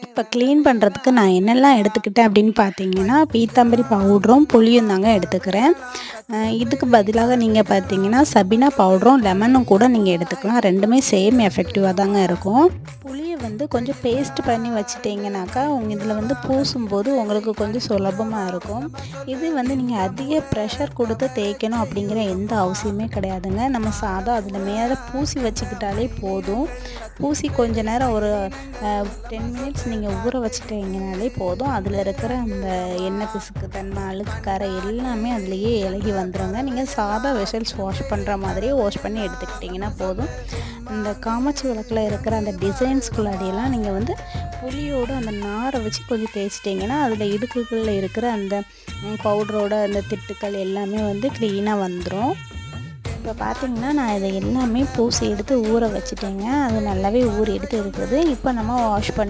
இப்போ க்ளீன் பண்ணுறதுக்கு நான் என்னெல்லாம் எடுத்துக்கிட்டேன் அப்படின்னு பார்த்தீங்கன்னா, பீத்தாம்பரி பவுடரும் புளியும் தாங்க எடுத்துக்கிறேன். இதுக்கு பதிலாக நீங்கள் பார்த்தீங்கன்னா சபீனா பவுடரும் லெமனும் கூட நீங்கள் எடுத்துக்கலாம். ரெண்டுமே சேம் எஃபெக்டிவாக தாங்க இருக்கும். புளியை வந்து கொஞ்சம் பேஸ்ட் பண்ணி வச்சுட்டிங்கனாக்கா இதில் வந்து பூசும்போது உங்களுக்கு கொஞ்சம் சுலபமாக இருக்கும். இது வந்து நீங்கள் அதிக ப்ரெஷர் கொடுத்து தேய்க்கணும் அப்படிங்கிற எந்த அவசியமே கிடையாதுங்க. நம்ம சாதா அதில் மேலே பூசி வச்சுக்கிட்டாலே போதும். பூசி கொஞ்ச நேரம் ஒரு 10 மினிட்ஸ் நீங்கள் ஊற வச்சுட்டிங்கனாலே போதும். அதில் இருக்கிற அந்த எண்ணெய் பிசுக்கு தன்மை, அழுக்கு, கரை எல்லாமே அதுலேயே இலகி வந்துடுங்க. நீங்கள் சாதா வெசல்ஸ் வாஷ் பண்ணுற மாதிரியே வாஷ் பண்ணி எடுத்துக்கிட்டிங்கன்னா போதும். இந்த காமாட்சி விளக்கில் இருக்கிற அந்த டிசைன்ஸ்குள்ளாடியெல்லாம் நீங்கள் வந்து புளியோடு அந்த நாரை வச்சு கொஞ்சம் தேய்ச்சிட்டிங்கன்னா அதில் இடுக்குகளில் இருக்கிற அந்த பவுடரோட அந்த திட்டுக்கள் எல்லாமே வந்து க்ளீனாக வந்துடும். இப்போ பார்த்தீங்கன்னா நான் இதை எல்லாமே பூசி எடுத்து ஊற வச்சுட்டேங்க. அது நல்லாவே ஊறி எடுத்து இருக்குது. இப்போ நம்ம வாஷ் பண்ணி